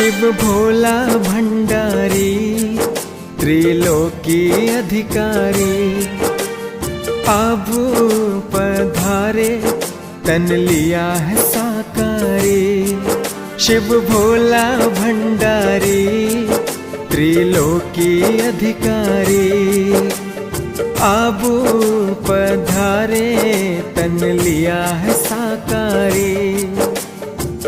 शिव भोला भंडारी त्रिलोकी अधिकारी, अब पधारे तन लिया है साकारी। शिव भोला भंडारी त्रिलोकी अधिकारी, अब पधारे तन लिया है साकारी।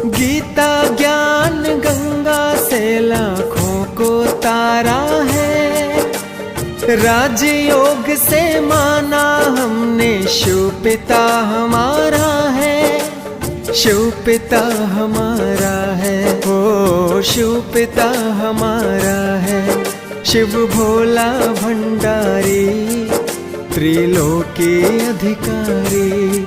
गीता ज्ञान गंगा से लाखों को तारा है, राजयोग से माना हमने शिव पिता हमारा है। शिव पिता हमारा है, ओ शिव पिता हमारा है। शिव भोला भंडारी त्रिलोकी अधिकारी।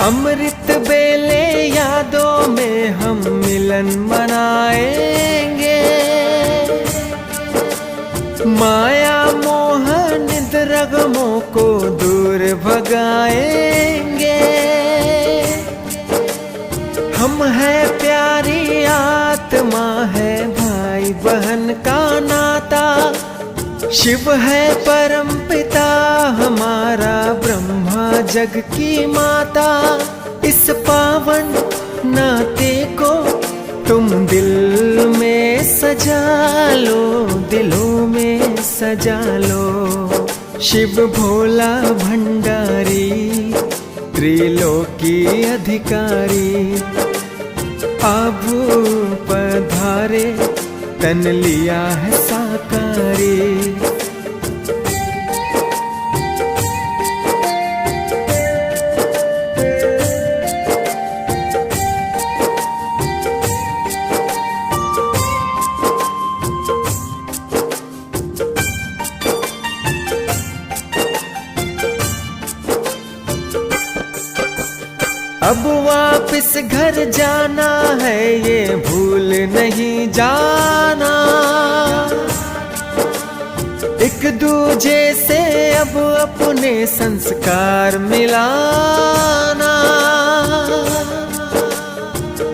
अमृत बेले यादों में हम मिलन मनाएंगे, माया मोह निद्रगमों को दूर भगाएंगे। हम है प्यारी आत्मा है भाई बहन का नाता, शिव है परम पिता हमारा ब्रह्मा जग की माता। इस पावन नाते को तुम दिल में सजा लो, दिलों में सजा लो। शिव भोला भंडारी त्रिलोकी अधिकारी, अब पधारे तन लिया है साकारी। अब वापिस घर जाना है ये भूल नहीं जाना, एक दूजे से अब अपने संस्कार मिलाना।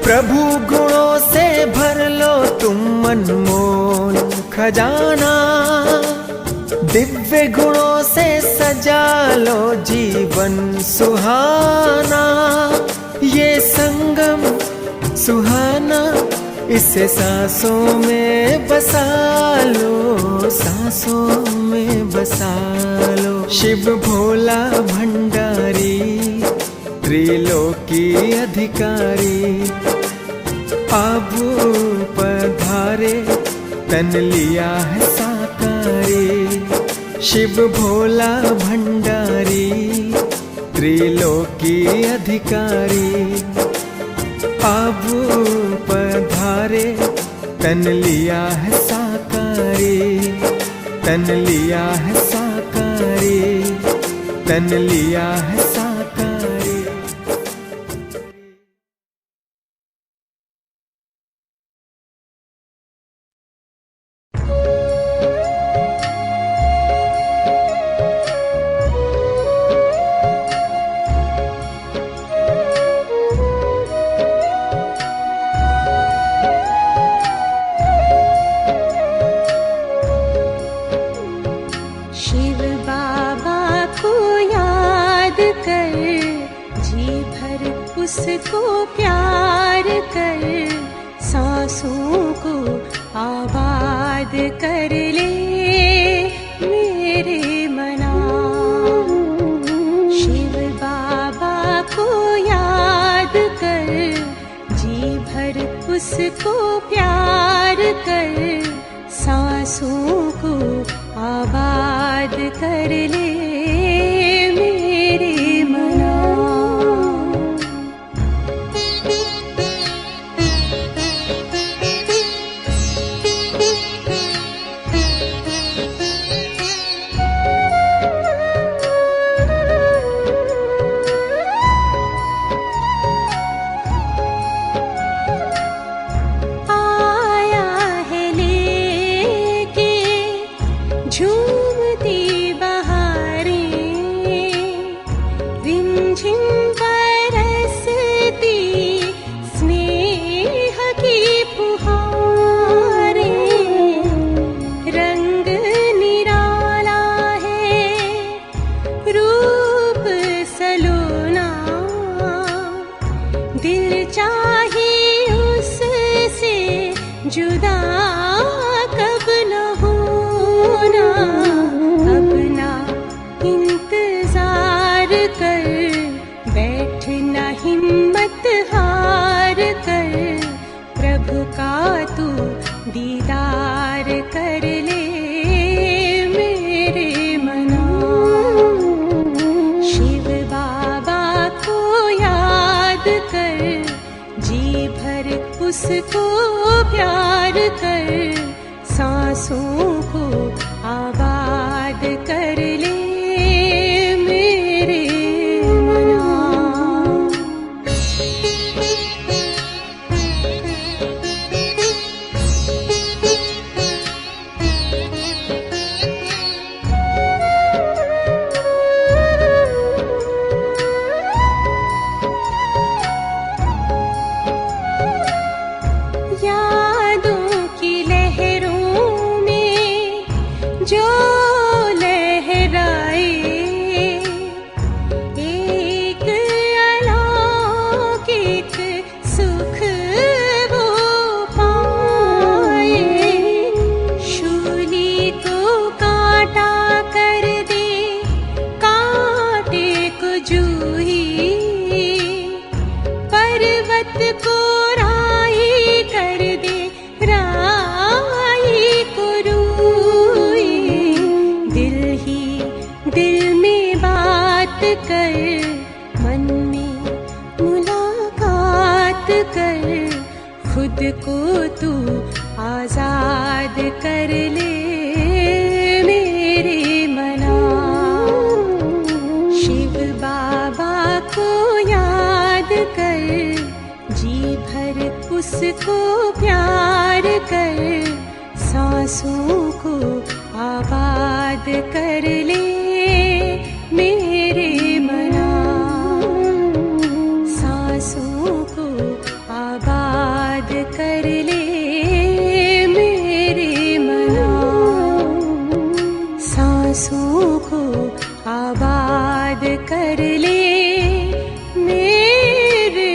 प्रभु गुणों से भर लो तुम अनमोल खजाना, दिव्य गुणों से सजा लो जीवन सुहाना। ये संगम सुहाना इसे सांसों में बसा लो, सांसों में बसा लो। शिव भोला भंडारी त्रिलोकी अधिकारी, अब पधारे तन लिया है साकारी। शिव भोला भंडारी त्रिलोकी अधिकारी, अब पधारे तन लिया है साकारी। तन लिया है साकारी, तन लिया है साकारी। उसको प्यार कर, सांसों को आबाद कर ले मेरे मना। शिव बाबा को याद कर, जी भर उसको प्यार कर, सांसों को आबाद कर ले मेरे मना। हिम्मत हार कर प्रभु का तू दीदार कर ले मेरे मना। शिव बाबा को याद कर, जी भर उसको प्यार कर, सांसों को आबाद कर ले मेरे मना। यादों की लहरों में जो लहराए, एक अलौकिक सुख वो पाए। शूली को कांटा कर दे, कांटे को जूही, पर्वत को राई कर दे, राई को रूई। दिल ही दिल में बात कर, मन में मुलाकात कर, खुद को तू आजाद कर ले मेरे मना। शिव बाबा को याद कर, जी भर उसको प्यार कर, सांसों को आबाद कर ले मेरे मना। सांसों को आबाद कर ले मेरे मना। सांसों को आबाद कर ले मेरे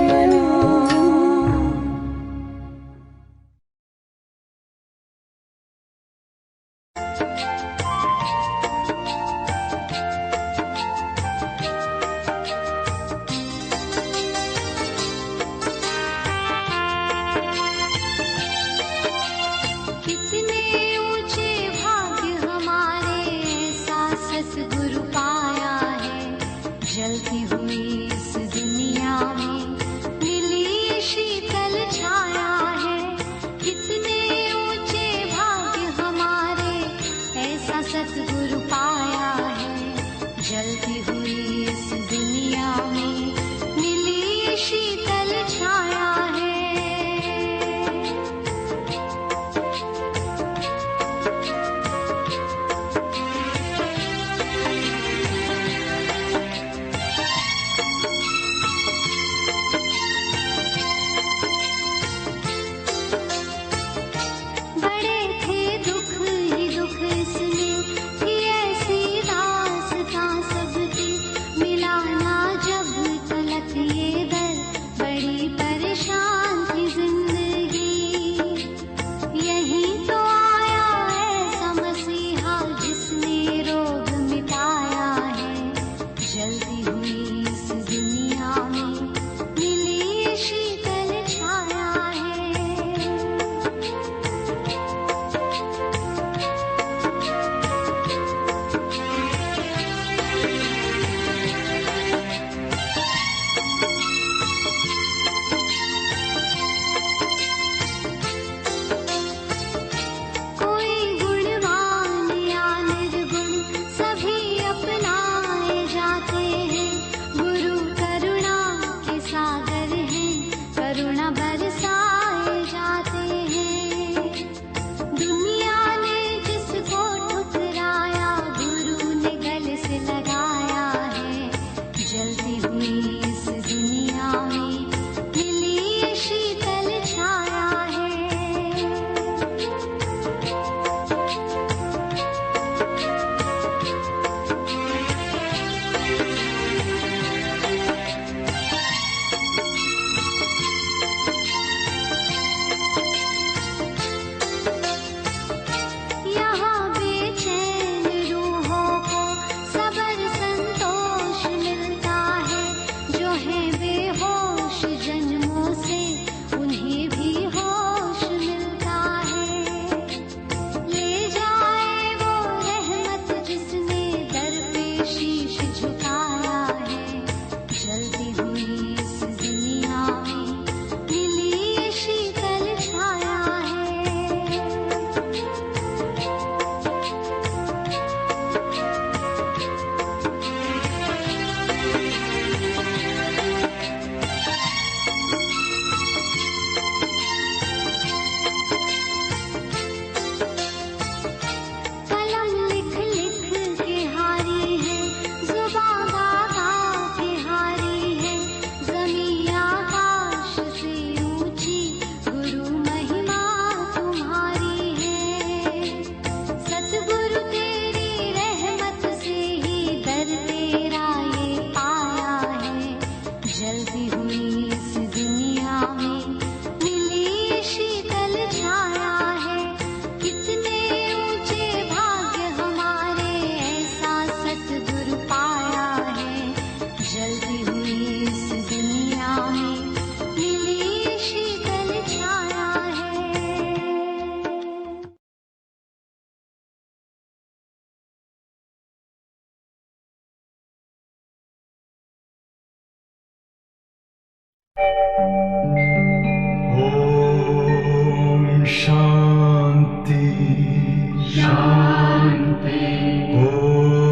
मना। कितने ऊंचे भाग्य हमारे, ऐसा सतगुरु पाया है।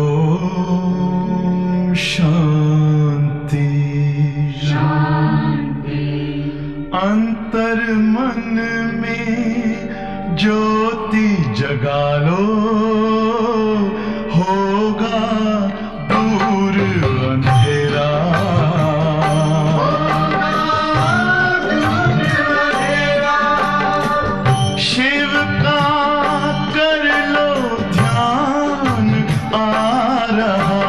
ओम शांति अंतर मन में ज्योति जगा लो, होगा दूर अंधेरा। शिव का कर लो ध्यान, आ रहा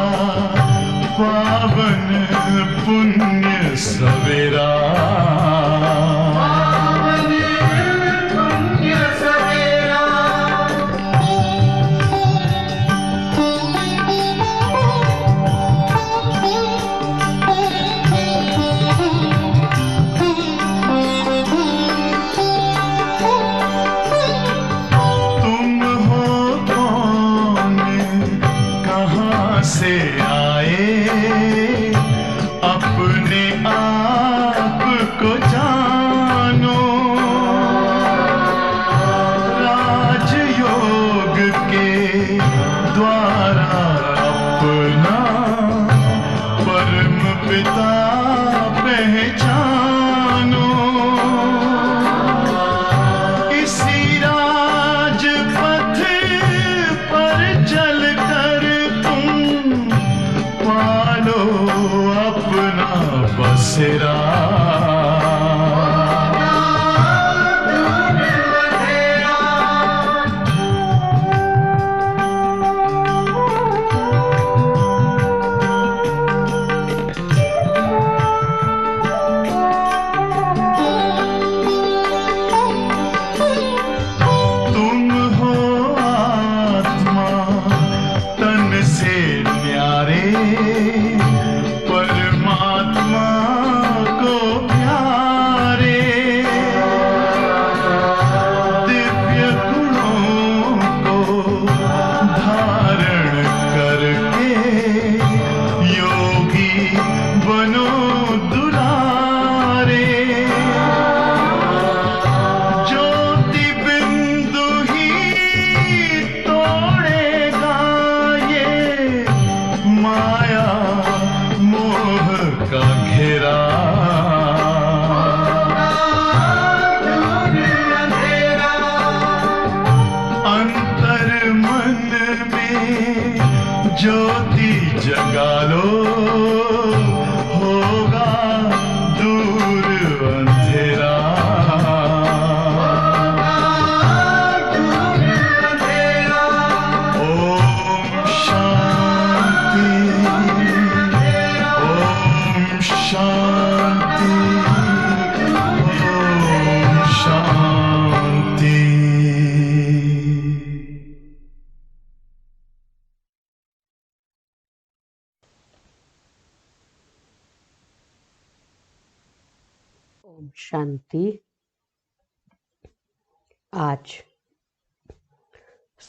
पावन पुण्य सवेरा। तुम हो कौन, कहाँ से आए, अपने आप को जानो। राजयोग के द्वारा अपना परम पिता पहचानो। इसी राजपथ पर चलकर तुम पालो अपना बसेरा। तुम हो आत्मा तन से न्यारे, परमात्मा को प्यारे। दिव्य गुणों को धारण करके योगी बनो दुलारे। ज्योति बिंदु ही तोड़ेगा ये माया मोह का घेरा। अंतर मन में ज्योति जगा लो, होगा दूर अंधेरा। ओम शांति, ओम शांति, ओम शांति। ओम शांति। आज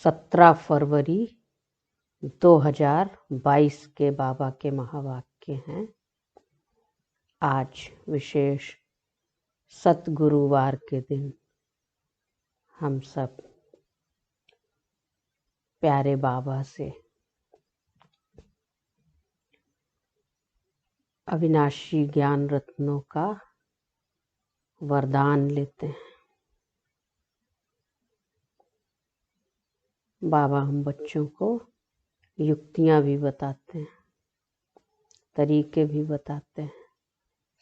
17 फरवरी 2022 के बाबा के महावाक्य हैं। आज विशेष सतगुरुवार के दिन हम सब प्यारे बाबा से अविनाशी ज्ञान रत्नों का वरदान लेते हैं। बाबा हम बच्चों को युक्तियां भी बताते हैं, तरीके भी बताते हैं,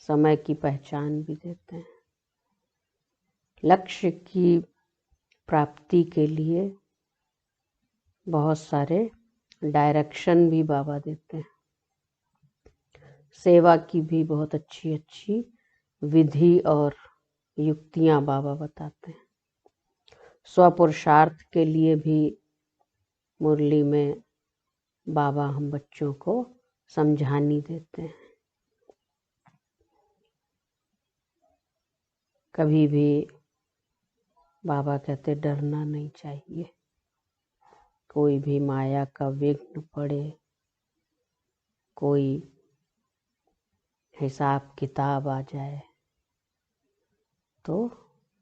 समय की पहचान भी देते हैं। लक्ष्य की प्राप्ति के लिए बहुत सारे डायरेक्शन भी बाबा देते हैं। सेवा की भी बहुत अच्छी अच्छी विधि और युक्तियां बाबा बताते हैं। स्वपुरुषार्थ के लिए भी मुरली में बाबा हम बच्चों को समझानी देते हैं। कभी भी बाबा कहते डरना नहीं चाहिए। कोई भी माया का विघ्न पड़े, कोई हिसाब किताब आ जाए, तो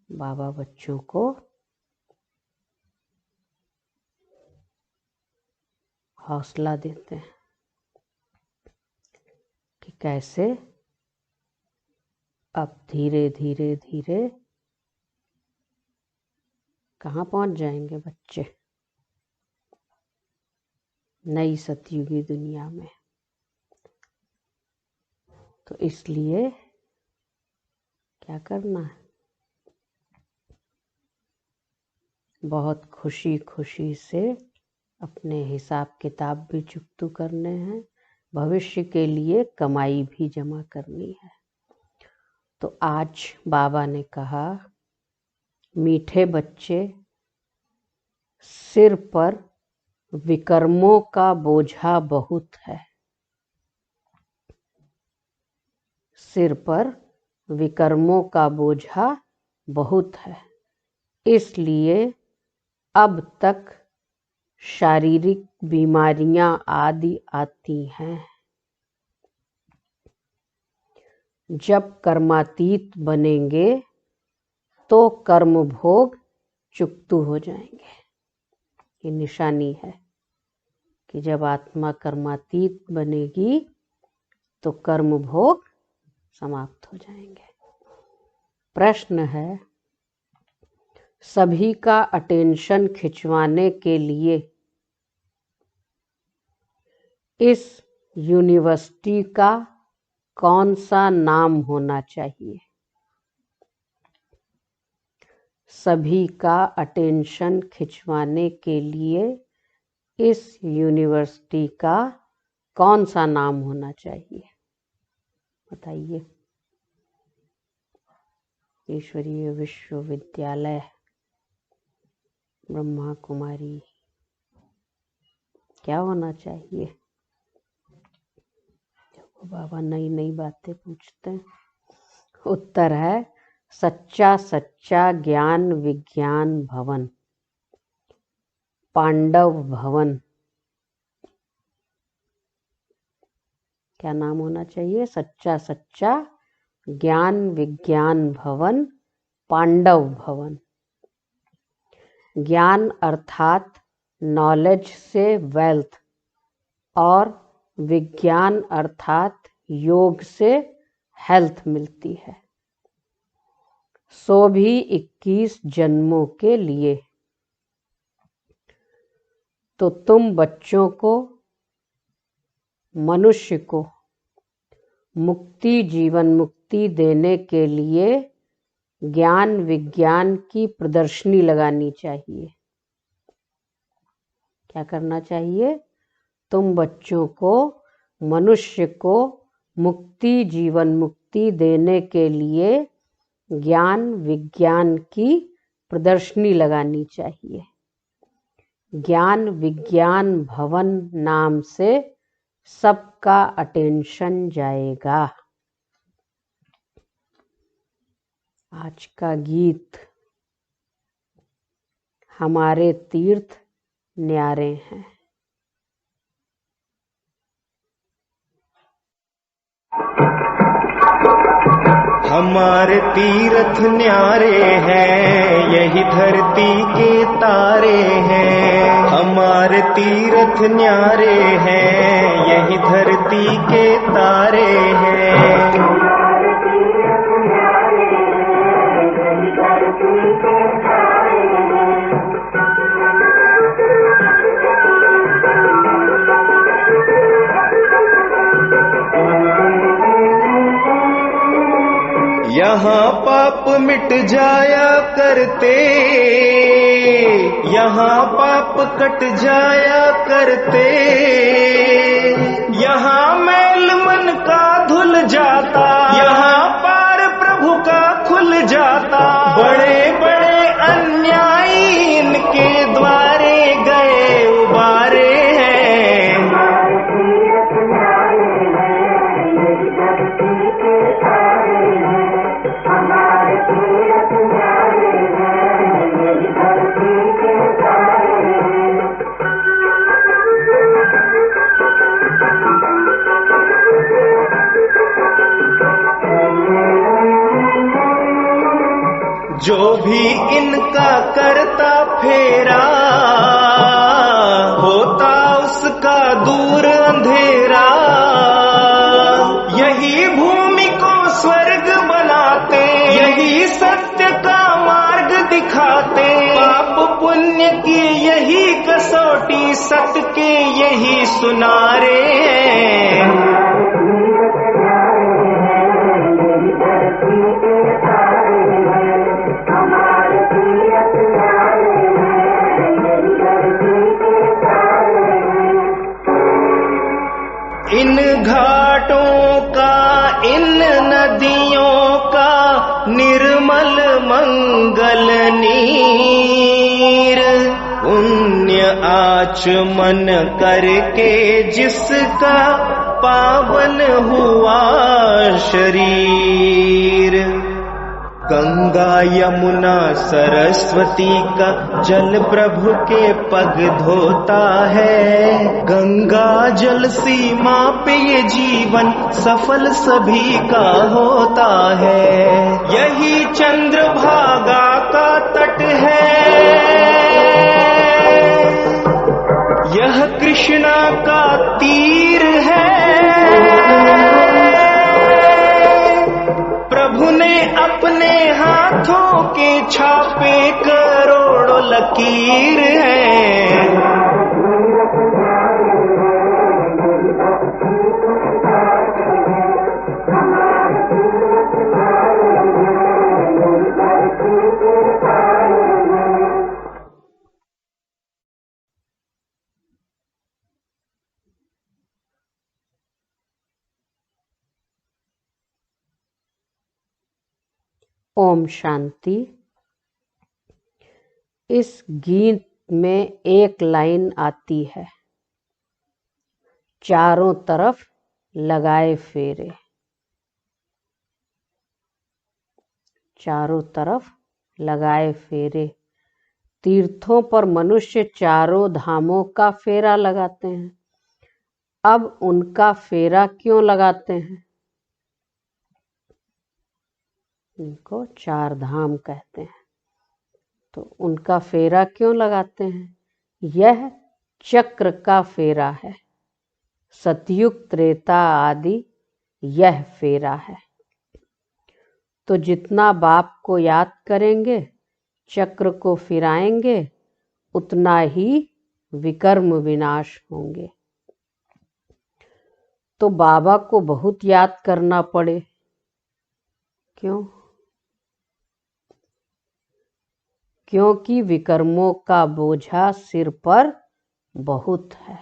बाबा बच्चों को हौसला देते हैं कि कैसे अब धीरे धीरे धीरे कहाँ पहुंच जाएंगे बच्चे नई सतयुगी दुनिया में। तो इसलिए क्या करना है, बहुत खुशी खुशी से अपने हिसाब किताब भी चुकतू करने हैं, भविष्य के लिए कमाई भी जमा करनी है। तो आज बाबा ने कहा, मीठे बच्चे, सिर पर विकर्मों का बोझा बहुत है। सिर पर विकर्मों का बोझा बहुत है, इसलिए अब तक शारीरिक बीमारियां आदि आती हैं। जब कर्मातीत बनेंगे तो कर्म भोग चुकतू हो जाएंगे। ये निशानी है कि जब आत्मा कर्मातीत बनेगी तो कर्म भोग समाप्त हो जाएंगे। प्रश्न है, सभी का अटेंशन खिंचवाने के लिए इस यूनिवर्सिटी का कौन सा नाम होना चाहिए? सभी का अटेंशन खिंचवाने के लिए इस यूनिवर्सिटी का कौन सा नाम होना चाहिए? बताइए। ईश्वरीय विश्वविद्यालय ब्रह्मा कुमारी क्या होना चाहिए? देखो बाबा नई नई बातें पूछते हैं। उत्तर है सच्चा सच्चा ज्ञान विज्ञान भवन, पांडव भवन। क्या नाम होना चाहिए? सच्चा सच्चा ज्ञान विज्ञान भवन, पांडव भवन। ज्ञान अर्थात नॉलेज से वेल्थ और विज्ञान अर्थात योग से हेल्थ मिलती है, सो भी 21 जन्मों के लिए। तो तुम बच्चों को, मनुष्य को मुक्ति जीवन मुक्ति देने के लिए ज्ञान विज्ञान की प्रदर्शनी लगानी चाहिए। क्या करना चाहिए? तुम बच्चों को, मनुष्य को मुक्ति जीवन मुक्ति देने के लिए ज्ञान विज्ञान की प्रदर्शनी लगानी चाहिए। ज्ञान विज्ञान भवन नाम से सबका अटेंशन जाएगा। आज का गीत, हमारे तीर्थ न्यारे हैं। हमारे तीर्थ न्यारे हैं, यही धरती के तारे हैं। हमारे तीर्थ न्यारे हैं, यही धरती के तारे हैं। यहाँ पाप मिट जाया करते, यहाँ पाप कट जाया करते। यहाँ मैल मन का धुल जाता, यहाँ पार प्रभु का खुल जाता। बड़े बड़े अन्यायी इनके द्वारे गए उबारे हैं। जो भी इनका करता फेरा, होता उसका दूर अंधेरा। यही भूमि को स्वर्ग बनाते, यही सत्य का मार्ग दिखाते। पाप पुण्य की यही कसौटी, सत्य के यही सुनारे हैं। इन घाटों का, इन नदियों का निर्मल मंगल नीर, पुण्य आचमन करके जिसका पावन हुआ शरीर। गंगा यमुना सरस्वती का जल प्रभु के पग धोता है। गंगा जल सीमा पे ये जीवन सफल सभी का होता है। यही चंद्रभागा का तट है, यह कृष्णा का तीर है। प्रभु ने अपने हाथों के छापे करोड़ों लकीर हैं। ओम शांति। इस गीत में एक लाइन आती है, चारों तरफ लगाए फेरे। चारों तरफ लगाए फेरे। तीर्थों पर मनुष्य चारों धामों का फेरा लगाते हैं। अब उनका फेरा क्यों लगाते हैं? इनको चार धाम कहते हैं। तो उनका फेरा क्यों लगाते हैं? यह चक्र का फेरा है। सतयुग त्रेता आदि यह फेरा है। तो जितना बाप को याद करेंगे, चक्र को फिराएंगे, उतना ही विकर्म विनाश होंगे। तो बाबा को बहुत याद करना पड़े। क्यों? क्योंकि विकर्मों का बोझा सिर पर बहुत है।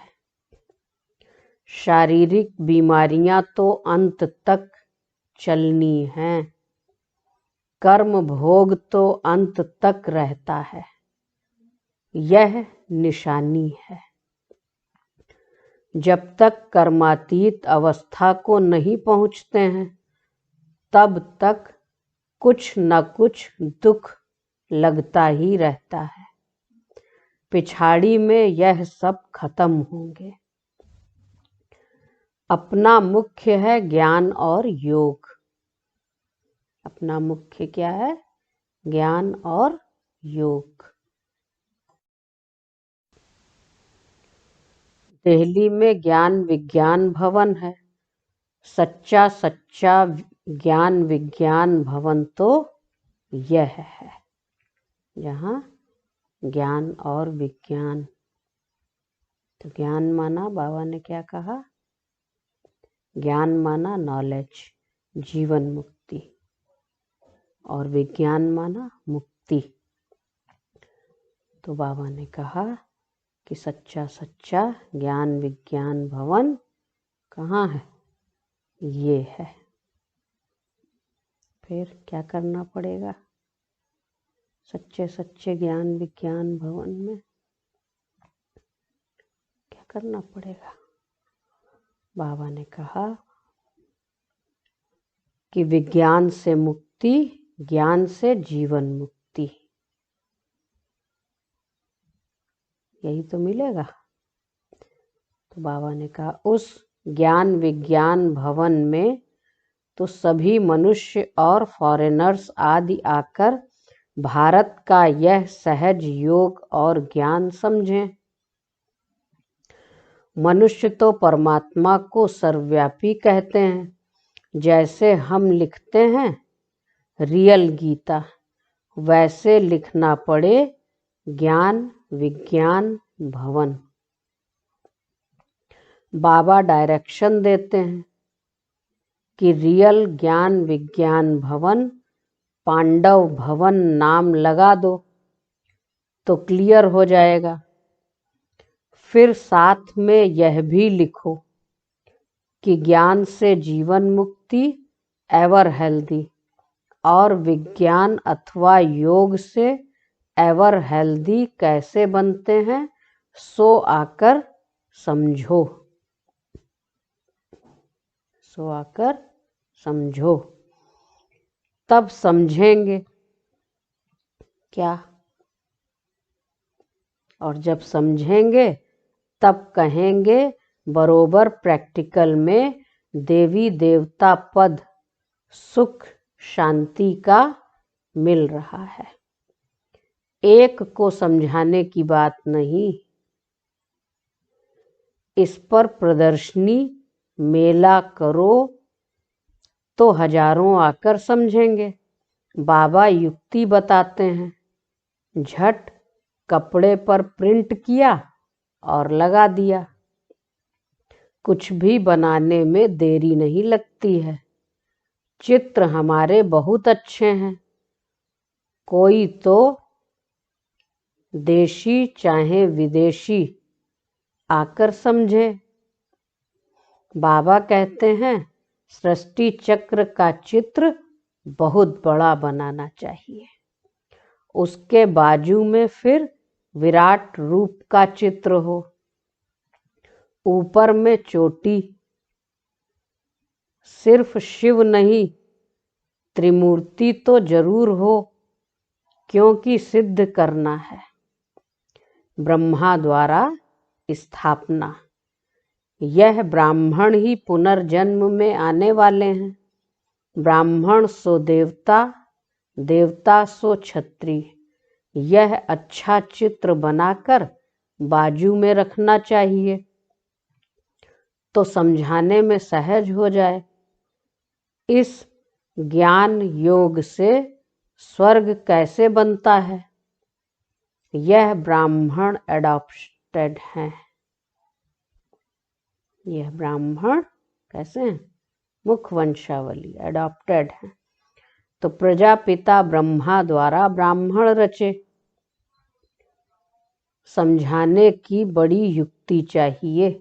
शारीरिक बीमारियां तो अंत तक चलनी हैं। कर्म भोग तो अंत तक रहता है। यह निशानी है। जब तक कर्मातीत अवस्था को नहीं पहुंचते हैं, तब तक कुछ न कुछ दुख लगता ही रहता है। पिछाड़ी में यह सब खत्म होंगे। अपना मुख्य है ज्ञान और योग। अपना मुख्य क्या है? ज्ञान और योग। दिल्ली में ज्ञान विज्ञान भवन है। सच्चा सच्चा ज्ञान विज्ञान भवन तो यह है, जहाँ ज्ञान और विज्ञान। तो ज्ञान माना, बाबा ने क्या कहा? ज्ञान माना नॉलेज, जीवन मुक्ति, और विज्ञान माना मुक्ति। तो बाबा ने कहा कि सच्चा सच्चा ज्ञान विज्ञान भवन कहाँ है? ये है। फिर क्या करना पड़ेगा? सच्चे सच्चे ज्ञान विज्ञान भवन में क्या करना पड़ेगा? बाबा ने कहा कि विज्ञान से मुक्ति, ज्ञान से जीवन मुक्ति, यही तो मिलेगा। तो बाबा ने कहा उस ज्ञान विज्ञान भवन में तो सभी मनुष्य और फॉरेनर्स आदि आकर भारत का यह सहज योग और ज्ञान समझें। मनुष्य तो परमात्मा को सर्वव्यापी कहते हैं। जैसे हम लिखते हैं रियल गीता, वैसे लिखना पड़े ज्ञान विज्ञान भवन। बाबा डायरेक्शन देते हैं कि रियल ज्ञान विज्ञान भवन पांडव भवन नाम लगा दो तो क्लियर हो जाएगा। फिर साथ में यह भी लिखो कि ज्ञान से जीवन मुक्ति एवर हेल्दी और विज्ञान अथवा योग से एवर हेल्दी कैसे बनते हैं, सो आकर समझो। सो आकर समझो, तब समझेंगे क्या? और जब समझेंगे तब कहेंगे बरोबर प्रैक्टिकल में देवी देवता पद सुख शांति का मिल रहा है। एक को समझाने की बात नहीं, इस पर प्रदर्शनी मेला करो तो हजारों आकर समझेंगे। बाबा युक्ति बताते हैं, झट कपड़े पर प्रिंट किया और लगा दिया। कुछ भी बनाने में देरी नहीं लगती है। चित्र हमारे बहुत अच्छे हैं। कोई तो देशी चाहे विदेशी आकर समझे। बाबा कहते हैं सृष्टि चक्र का चित्र बहुत बड़ा बनाना चाहिए। उसके बाजू में फिर विराट रूप का चित्र हो, ऊपर में चोटी। सिर्फ शिव नहीं, त्रिमूर्ति तो जरूर हो, क्योंकि सिद्ध करना है। ब्रह्मा द्वारा स्थापना, यह ब्राह्मण ही पुनर्जन्म में आने वाले हैं। ब्राह्मण सो देवता, देवता सो क्षत्रिय। यह अच्छा चित्र बनाकर बाजू में रखना चाहिए तो समझाने में सहज हो जाए। इस ज्ञान योग से स्वर्ग कैसे बनता है, यह ब्राह्मण एडॉप्टेड हैं। यह ब्राह्मण कैसे हैं? मुख वंशावली एडॉप्टेड हैं। तो प्रजापिता ब्रह्मा द्वारा ब्राह्मण रचे। समझाने की बड़ी युक्ति चाहिए।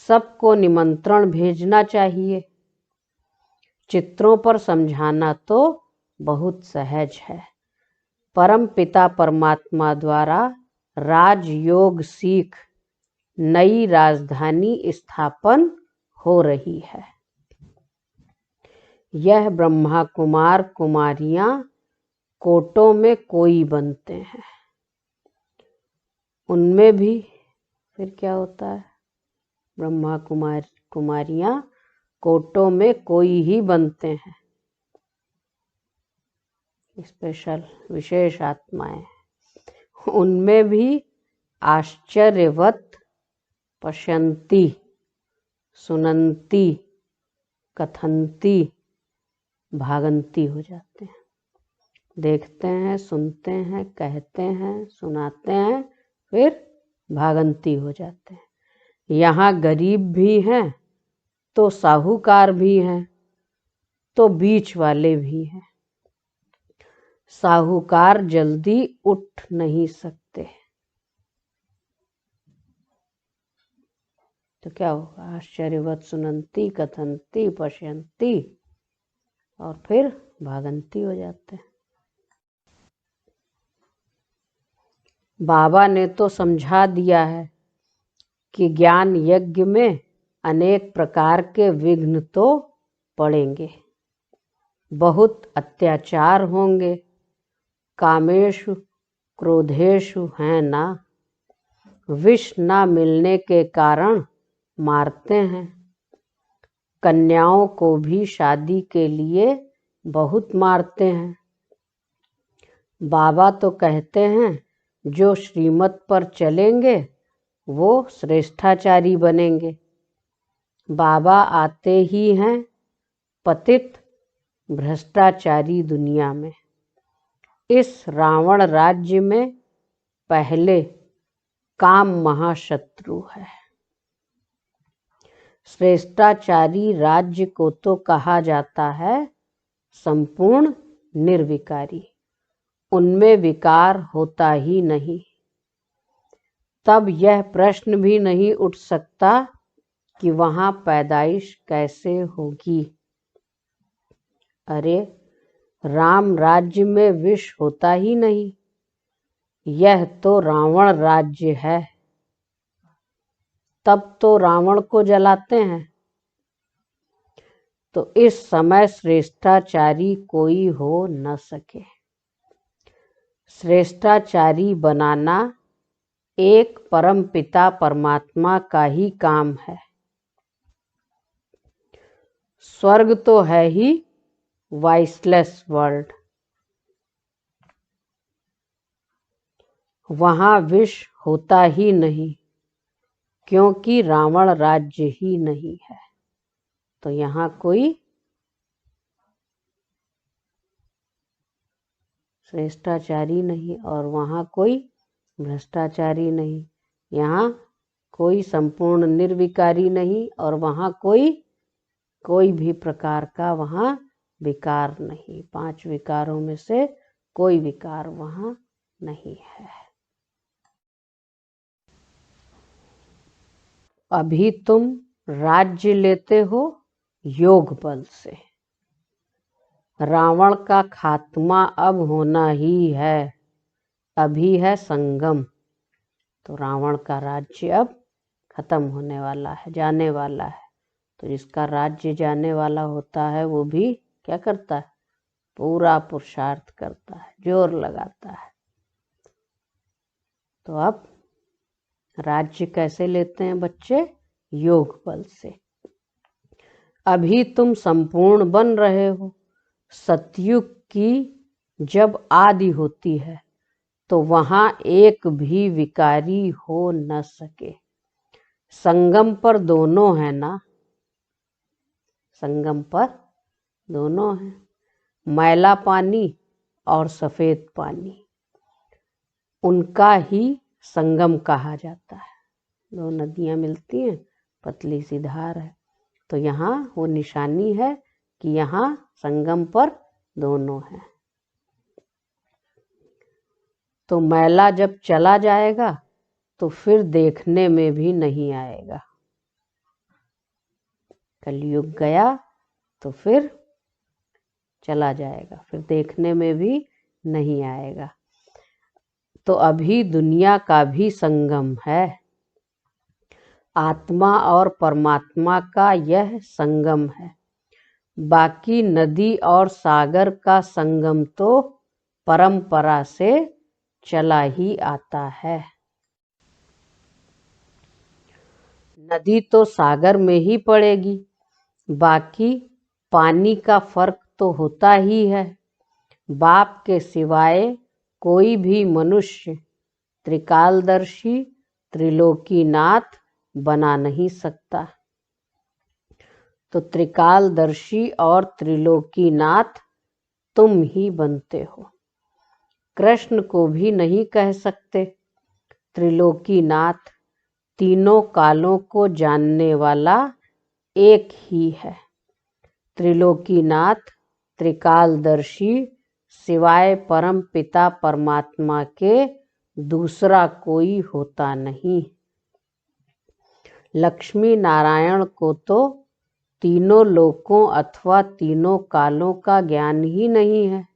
सबको निमंत्रण भेजना चाहिए। चित्रों पर समझाना तो बहुत सहज है। परम पिता परमात्मा द्वारा राजयोग सीख नई राजधानी स्थापन हो रही है। यह ब्रह्मा कुमार कुमारियां कोटों में कोई बनते हैं। उनमें भी फिर क्या होता है? ब्रह्मा कुमारियां कोटों में कोई ही बनते हैं। स्पेशल विशेष आत्माएं, उनमें भी आश्चर्यवत पश्यन्ति, सुनन्ति, कथन्ति, भागन्ति हो जाते हैं। देखते हैं, सुनते हैं, कहते हैं, सुनाते हैं, फिर भागन्ति हो जाते हैं। यहाँ गरीब भी हैं तो साहूकार भी हैं तो बीच वाले भी हैं। साहूकार जल्दी उठ नहीं सकते तो क्या होगा? आश्चर्यवत सुनन्ति, कथन्ति, पश्यन्ति और फिर भागन्ति हो जाते हैं। बाबा ने तो समझा दिया है कि ज्ञान यज्ञ में अनेक प्रकार के विघ्न तो पड़ेंगे, बहुत अत्याचार होंगे। कामेषु क्रोधेषु हैं ना, विष ना मिलने के कारण मारते हैं। कन्याओं को भी शादी के लिए बहुत मारते हैं। बाबा तो कहते हैं जो श्रीमत पर चलेंगे वो श्रेष्ठाचारी बनेंगे। बाबा आते ही हैं पतित भ्रष्टाचारी दुनिया में। इस रावण राज्य में पहले काम महाशत्रु है। श्रेष्ठाचारी राज्य को तो कहा जाता है संपूर्ण निर्विकारी, उनमें विकार होता ही नहीं। तब यह प्रश्न भी नहीं उठ सकता कि वहाँ पैदाइश कैसे होगी। अरे राम राज्य में विष होता ही नहीं, यह तो रावण राज्य है। तब तो रावण को जलाते हैं। तो इस समय श्रेष्ठाचारी कोई हो न सके। श्रेष्ठाचारी बनाना एक परम पिता परमात्मा का ही काम है। स्वर्ग तो है ही वाइसलेस वर्ल्ड, वहाँ विष होता ही नहीं, क्योंकि रावण राज्य ही नहीं है। तो यहाँ कोई श्रेष्ठाचारी नहीं और वहाँ कोई भ्रष्टाचारी नहीं। यहाँ कोई संपूर्ण निर्विकारी नहीं और वहाँ कोई भी प्रकार का वहाँ विकार नहीं। 5 विकारों में से कोई विकार वहाँ नहीं है। अभी तुम राज्य लेते हो योग बल से। रावण का खात्मा अब होना ही है। अभी है संगम, तो रावण का राज्य अब खत्म होने वाला है, जाने वाला है। तो जिसका राज्य जाने वाला होता है वो भी क्या करता है? पूरा पुरुषार्थ करता है, जोर लगाता है। तो अब राज्य कैसे लेते हैं बच्चे? योग बल से। अभी तुम संपूर्ण बन रहे हो। सतयुग की जब आदि होती है तो वहाँ एक भी विकारी हो न सके। संगम पर दोनों है ना, संगम पर दोनों हैं, मैला पानी और सफेद पानी, उनका ही संगम कहा जाता है। 2 नदियाँ मिलती हैं, पतली सी धार है, तो यहाँ वो निशानी है कि यहाँ संगम पर दोनों हैं। तो मैला जब चला जाएगा तो फिर देखने में भी नहीं आएगा। कलयुग गया तो फिर चला जाएगा, फिर देखने में भी नहीं आएगा। तो अभी दुनिया का भी संगम है। आत्मा और परमात्मा का यह संगम है। बाकी नदी और सागर का संगम तो परंपरा से चला ही आता है। नदी तो सागर में ही पड़ेगी, बाकी पानी का फर्क तो होता ही है। बाप के सिवाय कोई भी मनुष्य त्रिकालदर्शी त्रिलोकीनाथ बना नहीं सकता। तो त्रिकालदर्शी और त्रिलोकीनाथ तुम ही बनते हो। कृष्ण को भी नहीं कह सकते त्रिलोकीनाथ। तीनों कालों को जानने वाला एक ही है। त्रिलोकीनाथ त्रिकालदर्शी सिवाय परम पिता परमात्मा के दूसरा कोई होता नहीं। लक्ष्मी नारायण को तो तीनों लोकों अथवा तीनों कालों का ज्ञान ही नहीं है।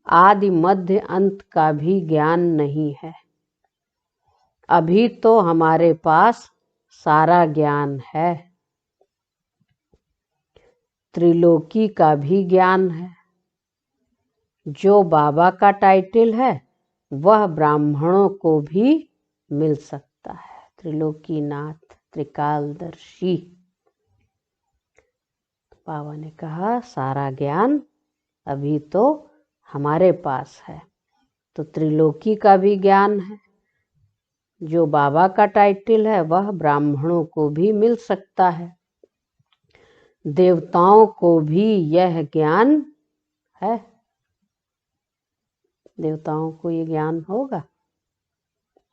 आदि मध्य अंत का भी ज्ञान नहीं है। अभी तो हमारे पास सारा ज्ञान है। त्रिलोकी का भी ज्ञान है। जो बाबा का टाइटल है वह ब्राह्मणों को भी मिल सकता है। त्रिलोकीनाथ त्रिकालदर्शी। बाबा ने कहा सारा ज्ञान अभी तो हमारे पास है। तो त्रिलोकी का भी ज्ञान है। जो बाबा का टाइटल है वह ब्राह्मणों को भी मिल सकता है। देवताओं को भी यह ज्ञान है। देवताओं को ये ज्ञान होगा?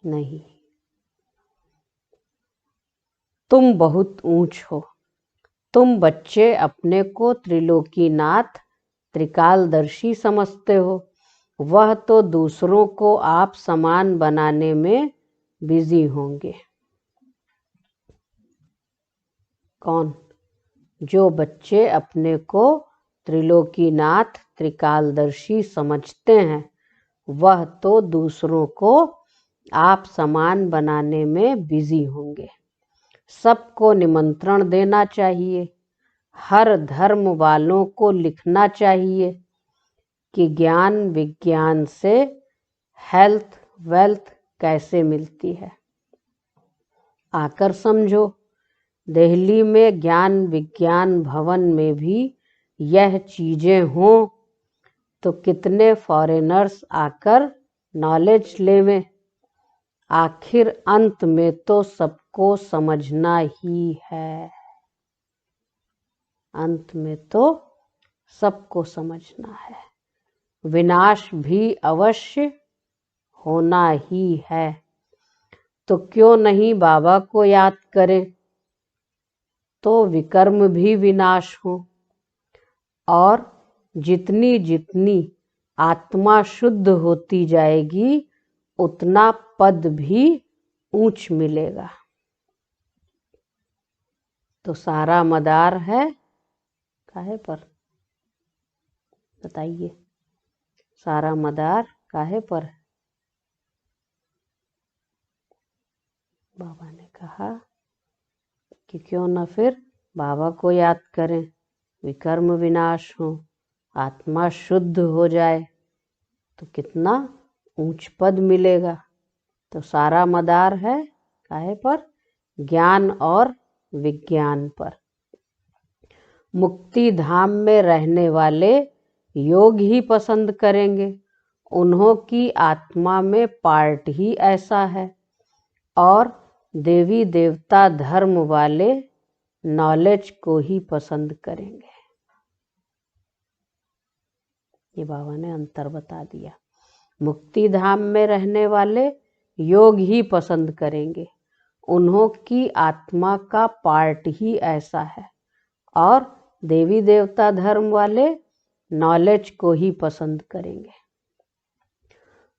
नहीं। तुम बहुत ऊंच हो। तुम बच्चे अपने को त्रिलोकीनाथ त्रिकालदर्शी समझते हो। वह तो दूसरों को आप समान बनाने में बिजी होंगे। कौन? जो बच्चे अपने को त्रिलोकीनाथ त्रिकालदर्शी समझते हैं वह तो दूसरों को आप समान बनाने में बिजी होंगे। सबको निमंत्रण देना चाहिए। हर धर्म वालों को लिखना चाहिए कि ज्ञान विज्ञान से हेल्थ वेल्थ कैसे मिलती है। आकर समझो। दिल्ली में ज्ञान विज्ञान भवन में भी यह चीजें हों तो कितने फॉरेनर्स आकर नॉलेज लेवें। आखिर अंत में तो सबको समझना ही है। अंत में तो सबको समझना है। विनाश भी अवश्य होना ही है। तो क्यों नहीं बाबा को याद करें तो विकर्म भी विनाश हो और जितनी जितनी आत्मा शुद्ध होती जाएगी उतना पद भी ऊंच मिलेगा। तो सारा मदार है काहे पर? बताइए, सारा मदार काहे पर? बाबा ने कहा कि क्यों न फिर बाबा को याद करें, विकर्म विनाश हो, आत्मा शुद्ध हो जाए तो कितना ऊंच पद मिलेगा। तो सारा मदार है काहे पर? ज्ञान और विज्ञान पर। मुक्ति धाम में रहने वाले योग ही पसंद करेंगे। उन्हों की आत्मा में पार्ट ही ऐसा है। और देवी देवता धर्म वाले नॉलेज को ही पसंद करेंगे। ये बाबा ने अंतर बता दिया। मुक्ति धाम में रहने वाले योग ही पसंद करेंगे। उन्हों की आत्मा का पार्ट ही ऐसा है। और देवी देवता धर्म वाले नॉलेज को ही पसंद करेंगे।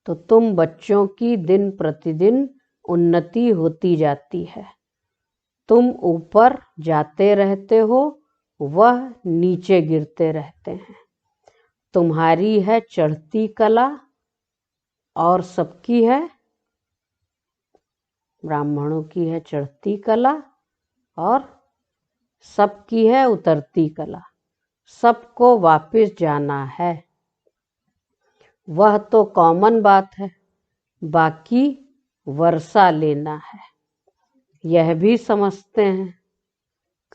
तो तुम बच्चों की दिन प्रतिदिन उन्नति होती जाती है। तुम ऊपर जाते रहते हो, वह नीचे गिरते रहते हैं। तुम्हारी है चढ़ती कला और सबकी है, ब्राह्मणों की है चढ़ती कला और सबकी है उतरती कला। सबको वापस जाना है, वह तो कॉमन बात है। बाकी वर्षा लेना है, यह भी समझते हैं।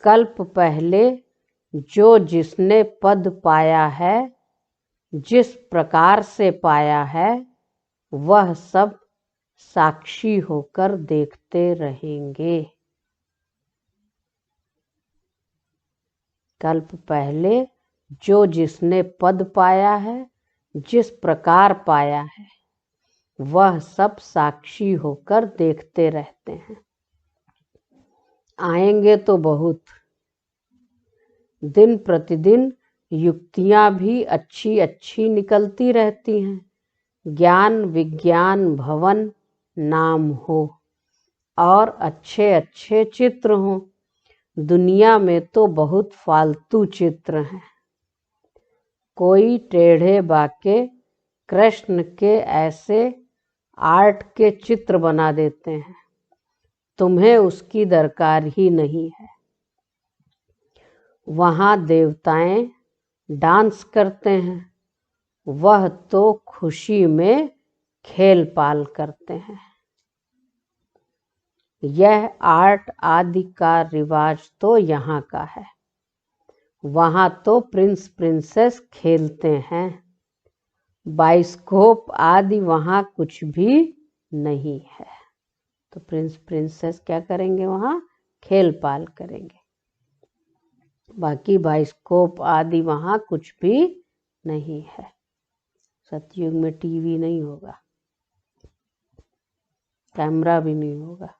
कल्प पहले जो जिसने पद पाया है, जिस प्रकार से पाया है, वह सब साक्षी होकर देखते रहेंगे। कल्प पहले जो जिसने पद पाया है, जिस प्रकार पाया है, वह सब साक्षी होकर देखते रहते हैं। आएंगे तो बहुत। दिन प्रतिदिन युक्तियां भी अच्छी अच्छी निकलती रहती हैं। ज्ञान विज्ञान भवन नाम हो और अच्छे अच्छे चित्र हों। दुनिया में तो बहुत फालतू चित्र हैं। कोई टेढ़े बाके कृष्ण के ऐसे आर्ट के चित्र बना देते हैं। तुम्हें उसकी दरकार ही नहीं है। वहाँ देवताएं डांस करते हैं, वह तो खुशी में खेल पाल करते हैं। यह आर्ट आदि का रिवाज तो यहाँ का है। वहाँ तो प्रिंस प्रिंसेस खेलते हैं। बाइस्कोप आदि वहाँ कुछ भी नहीं है। तो प्रिंस प्रिंसेस क्या करेंगे, वहाँ खेल पाल करेंगे। बाकी बाइस्कोप आदि वहाँ कुछ भी नहीं है। सतयुग में टीवी नहीं होगा, कैमरा भी नहीं होगा।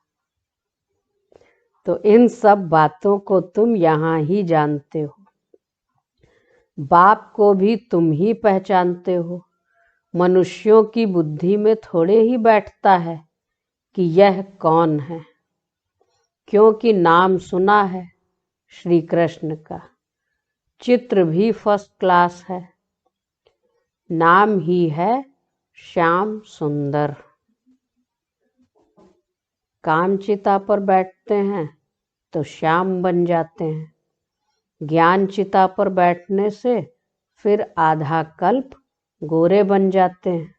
तो इन सब बातों को तुम यहाँ ही जानते हो। बाप को भी तुम ही पहचानते हो। मनुष्यों की बुद्धि में थोड़े ही बैठता है कि यह कौन है, क्योंकि नाम सुना है श्री कृष्ण का, चित्र भी फर्स्ट क्लास है, नाम ही है श्याम सुंदर। कामचिता पर बैठते हैं तो श्याम बन जाते हैं, ज्ञान चिता पर बैठने से फिर आधा कल्प गोरे बन जाते हैं।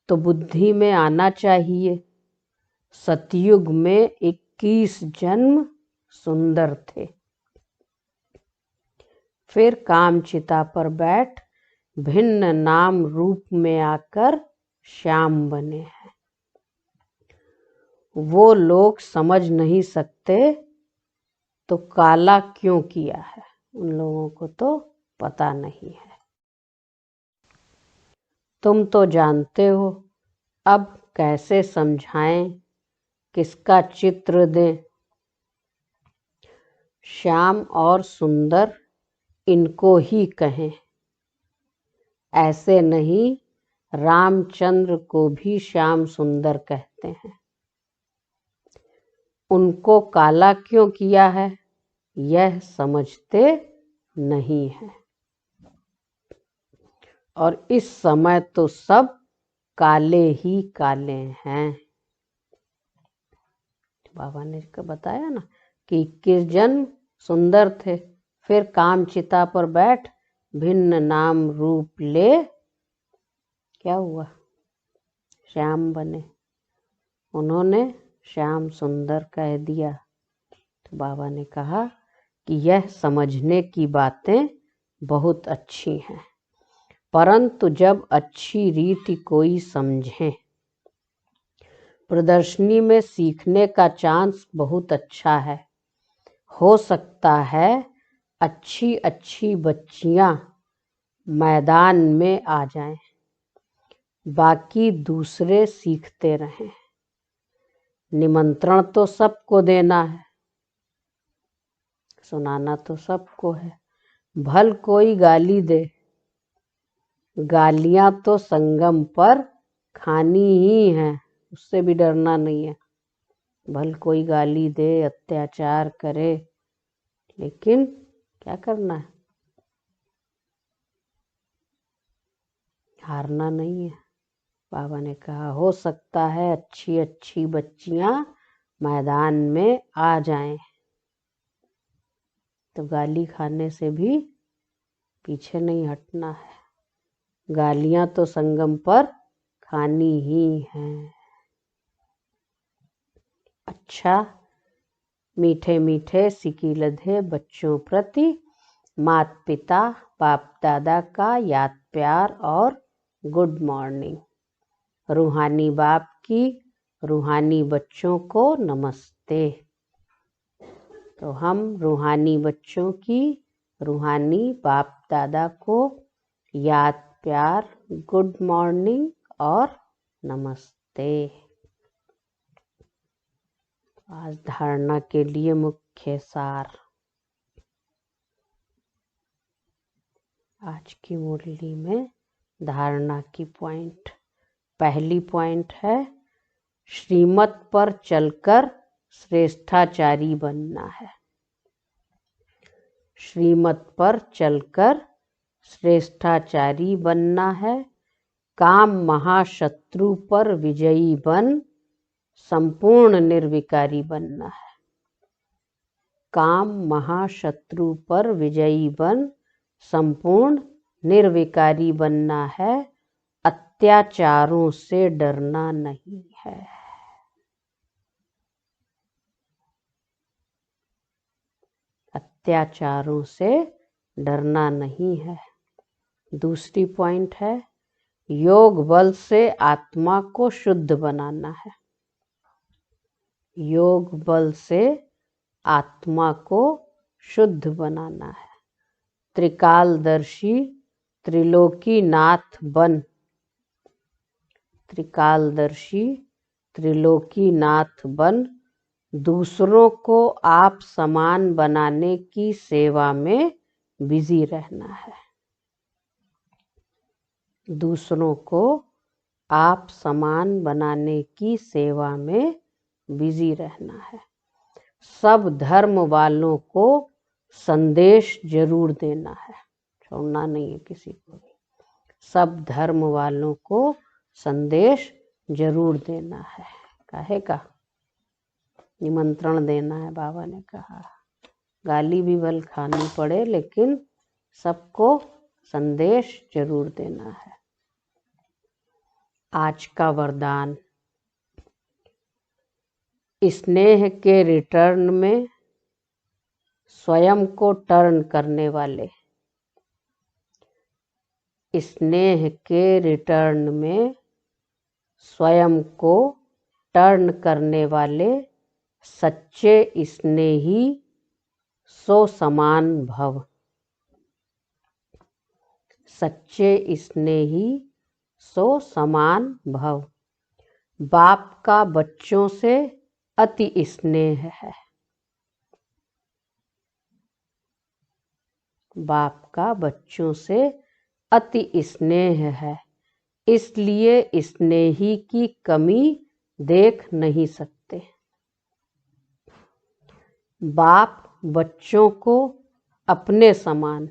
तो बुद्धि में आना चाहिए, सतयुग में 21 जन्म सुंदर थे, फिर कामचिता पर बैठ भिन्न नाम रूप में आकर श्याम बने हैं। वो लोग समझ नहीं सकते तो काला क्यों किया है, उन लोगों को तो पता नहीं है। तुम तो जानते हो, अब कैसे समझाएं, किसका चित्र दें। श्याम और सुंदर इनको ही कहें, ऐसे नहीं रामचंद्र को भी श्याम सुंदर कहते हैं। उनको काला क्यों किया है, यह समझते नहीं है। और इस समय तो सब काले ही काले हैं। बाबा ने बताया ना कि 21 जन्म सुंदर थे, फिर कामचिता पर बैठ भिन्न नाम रूप ले क्या हुआ, श्याम बने। उन्होंने श्याम सुंदर कह दिया। तो बाबा ने कहा कि यह समझने की बातें बहुत अच्छी हैं, परंतु जब अच्छी रीति कोई समझे। प्रदर्शनी में सीखने का चांस बहुत अच्छा है। हो सकता है अच्छी अच्छी बच्चियां मैदान में आ जाएं, बाकी दूसरे सीखते रहें। निमंत्रण तो सबको देना है, सुनाना तो सबको है। भल कोई गाली दे, गालियां तो संगम पर खानी ही है, उससे भी डरना नहीं है। भल कोई गाली दे, अत्याचार करे, लेकिन क्या करना है, हारना नहीं है। बाबा ने कहा हो सकता है अच्छी अच्छी बच्चियां मैदान में आ जाएं, तो गाली खाने से भी पीछे नहीं हटना है। गालियां तो संगम पर खानी ही हैं। अच्छा, मीठे मीठे सिकी लधे बच्चों प्रति माता पिता बाप दादा का याद प्यार और गुड मॉर्निंग। रूहानी बाप की रूहानी बच्चों को नमस्ते। तो हम रूहानी बच्चों की रूहानी बाप दादा को याद प्यार, गुड मॉर्निंग और नमस्ते। आज धारणा के लिए मुख्य सार। आज की मुरली में धारणा की पॉइंट, पहली पॉइंट है श्रीमत पर चलकर श्रेष्ठाचारी बनना है। श्रीमत पर चलकर श्रेष्ठाचारी बनना है। काम महाशत्रु पर विजयी बन संपूर्ण निर्विकारी बनना है। काम महाशत्रु पर विजयी बन संपूर्ण निर्विकारी बनना है। अत्याचारों से डरना नहीं है। अत्याचारों से डरना नहीं है। दूसरी पॉइंट है योग बल से आत्मा को शुद्ध बनाना है। योग बल से आत्मा को शुद्ध बनाना है। त्रिकालदर्शी त्रिलोकीनाथ बन, त्रिकालदर्शी त्रिलोकीनाथ बन दूसरों को आप समान बनाने की सेवा में बिजी रहना है। दूसरों को आप समान बनाने की सेवा में बिजी रहना है। सब धर्म वालों को संदेश जरूर देना है, छोड़ना नहीं है किसी को भी। सब धर्म वालों को संदेश जरूर देना है। काहे का निमंत्रण देना है, बाबा ने कहा। गाली भी भल खानी पड़े लेकिन सबको संदेश जरूर देना है। आज का वरदान, स्नेह के रिटर्न में स्वयं को टर्न करने वाले, स्नेह के रिटर्न में स्वयं को टर्न करने वाले सच्चे स्नेही सो समान भव। सच्चे स्नेही सो समान भव। बाप का बच्चों से अति स्नेह है। बाप का बच्चों से अति स्नेह है, इसलिए स्नेही की कमी देख नहीं सकते। बाप बच्चों को अपने समान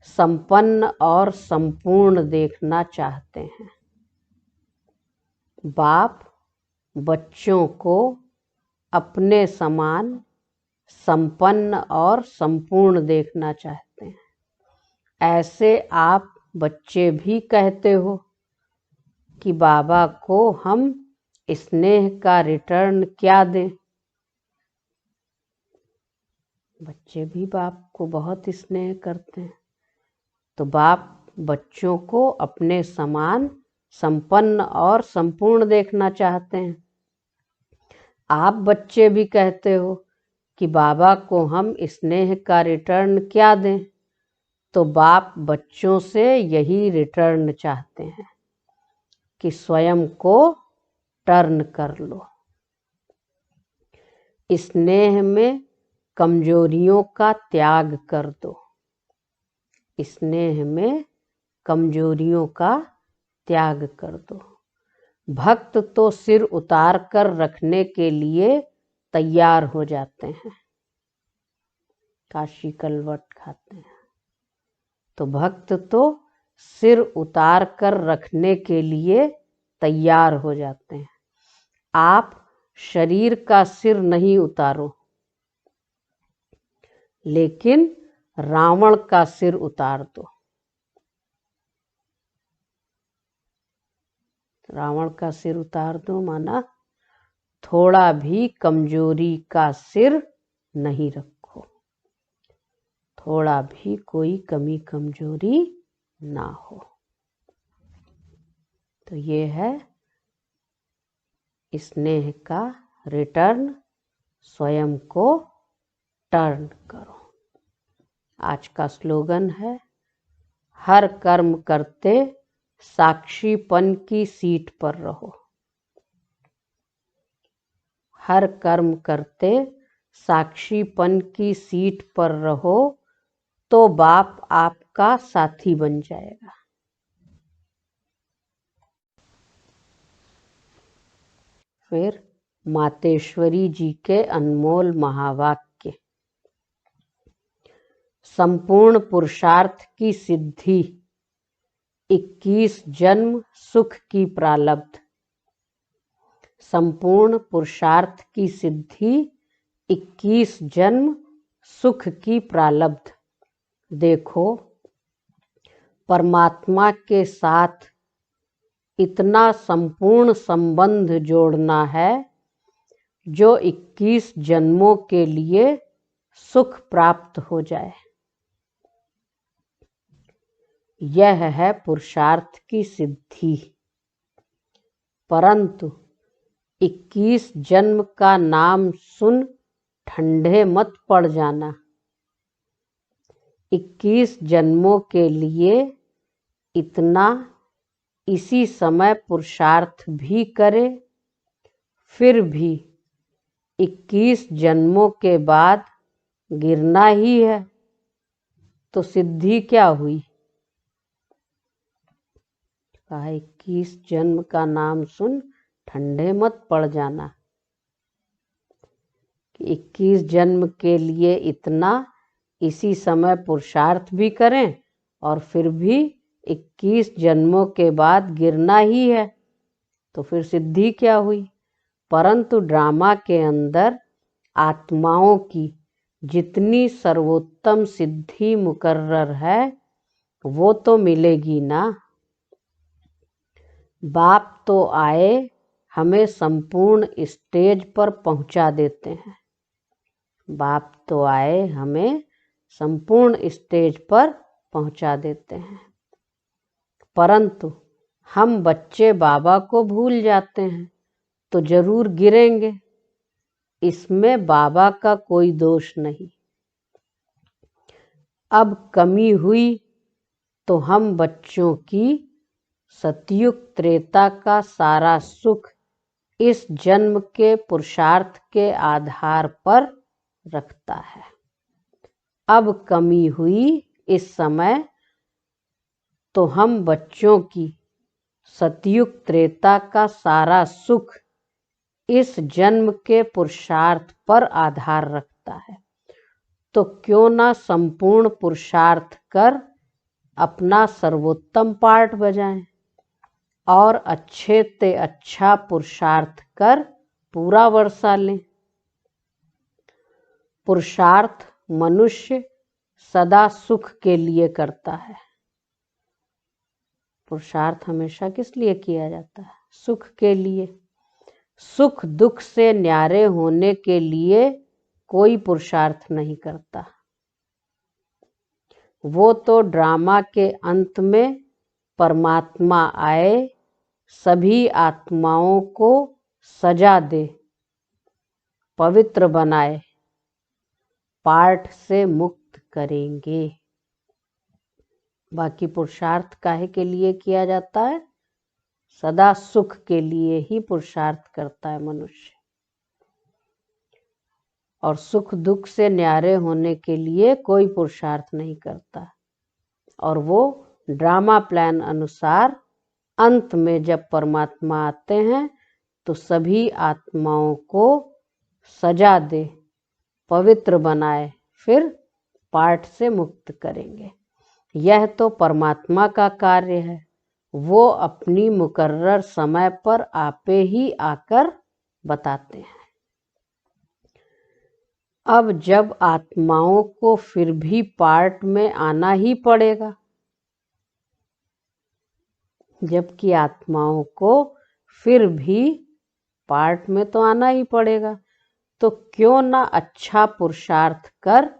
संपन्न और संपूर्ण देखना चाहते हैं। बाप बच्चों को अपने समान संपन्न और संपूर्ण देखना चाहते हैं। ऐसे आप बच्चे भी कहते हो कि बाबा को हम स्नेह का रिटर्न क्या दें। बच्चे भी बाप को बहुत स्नेह करते हैं, तो बाप बच्चों को अपने समान संपन्न और संपूर्ण देखना चाहते हैं। आप बच्चे भी कहते हो कि बाबा को हम स्नेह का रिटर्न क्या दें, तो बाप बच्चों से यही रिटर्न चाहते हैं कि स्वयं को टर्न कर लो। स्नेह में कमजोरियों का त्याग कर दो। स्नेह में कमजोरियों का त्याग कर दो। भक्त तो सिर उतार कर रखने के लिए तैयार हो जाते हैं। काशी कलवट खाते हैं तो भक्त तो सिर उतार कर रखने के लिए तैयार हो जाते हैं। आप शरीर का सिर नहीं उतारो, लेकिन रावण का सिर उतार दो। रावण का सिर उतार दो माना थोड़ा भी कमजोरी का सिर नहीं रखो, थोड़ा भी कोई कमी कमजोरी ना हो। तो ये है स्नेह का रिटर्न, स्वयं को टर्न करो। आज का स्लोगन है, हर कर्म करते साक्षीपन की सीट पर रहो। हर कर्म करते साक्षीपन की सीट पर रहो तो बाप आपका साथी बन जाएगा। फिर मातेश्वरी जी के अनमोल महावाक्य। संपूर्ण पुरुषार्थ की सिद्धि 21 जन्म सुख की प्रालब्ध। संपूर्ण पुरुषार्थ की सिद्धि 21 जन्म सुख की प्रालब्ध। देखो, परमात्मा के साथ इतना संपूर्ण संबंध जोड़ना है जो 21 जन्मों के लिए सुख प्राप्त हो जाए। यह है पुरुषार्थ की सिद्धि। परंतु 21 जन्म का नाम सुन ठंडे मत पड़ जाना। 21 जन्मों के लिए इतना इसी समय पुरुषार्थ भी करे, फिर भी 21 जन्मों के बाद गिरना ही है, तो सिद्धि क्या हुई? कहा 21 जन्म का नाम सुन ठंडे मत पड़ जाना। 21 जन्म के लिए इतना इसी समय पुरुषार्थ भी करें और फिर भी 21 जन्मों के बाद गिरना ही है, तो फिर सिद्धि क्या हुई? परंतु ड्रामा के अंदर आत्माओं की जितनी सर्वोत्तम सिद्धि मुकर्रर है वो तो मिलेगी ना। बाप तो आए हमें संपूर्ण स्टेज पर पहुंचा देते हैं। बाप तो आए हमें संपूर्ण स्टेज पर पहुंचा देते हैं, परंतु हम बच्चे बाबा को भूल जाते हैं तो जरूर गिरेंगे। इसमें बाबा का कोई दोष नहीं। अब कमी हुई तो हम बच्चों की सतयुग त्रेता का सारा सुख इस जन्म के पुरुषार्थ के आधार पर रखता है। अब कमी हुई इस समय तो हम बच्चों की सतयुग त्रेता का सारा सुख इस जन्म के पुरुषार्थ पर आधार रखता है, तो क्यों ना संपूर्ण पुरुषार्थ कर अपना सर्वोत्तम पार्ट बजाएं और अच्छे से अच्छा पुरुषार्थ कर पूरा वर्षा लें। पुरुषार्थ मनुष्य सदा सुख के लिए करता है। पुरुषार्थ हमेशा किस लिए किया जाता है? सुख के लिए। सुख दुख से न्यारे होने के लिए कोई पुरुषार्थ नहीं करता। वो तो ड्रामा के अंत में परमात्मा आए सभी आत्माओं को सजा दे, पवित्र बनाए, पाठ से मुक्त करेंगे। बाकी पुरुषार्थ काहे के लिए किया जाता है? सदा सुख के लिए ही पुरुषार्थ करता है मनुष्य, और सुख दुख से न्यारे होने के लिए कोई पुरुषार्थ नहीं करता। और वो ड्रामा प्लान अनुसार अंत में जब परमात्मा आते हैं तो सभी आत्माओं को सजा दे, पवित्र बनाए, फिर पाठ से मुक्त करेंगे। यह तो परमात्मा का कार्य है। वो अपनी मुकर्रर समय पर आपे ही आकर बताते हैं। अब जब आत्माओं को फिर भी पार्ट में आना ही पड़ेगा, जबकि आत्माओं को फिर भी पार्ट में तो आना ही पड़ेगा, तो क्यों ना अच्छा पुरुषार्थ कर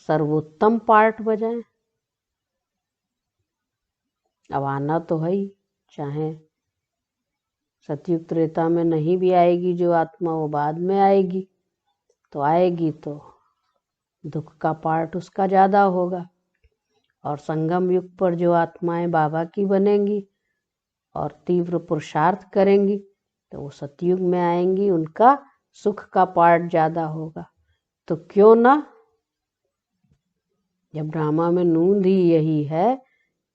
सर्वोत्तम पार्ट बजाएं। अब आना तो है ही, चाहे सतयुग त्रेता में नहीं भी आएगी जो आत्मा, वो बाद में आएगी, तो आएगी तो दुख का पार्ट उसका ज़्यादा होगा। और संगम युग पर जो आत्माएं बाबा की बनेंगी और तीव्र पुरुषार्थ करेंगी तो वो सतयुग में आएंगी, उनका सुख का पार्ट ज़्यादा होगा। तो क्यों ना, जब ड्रामा में नूंद ही यही है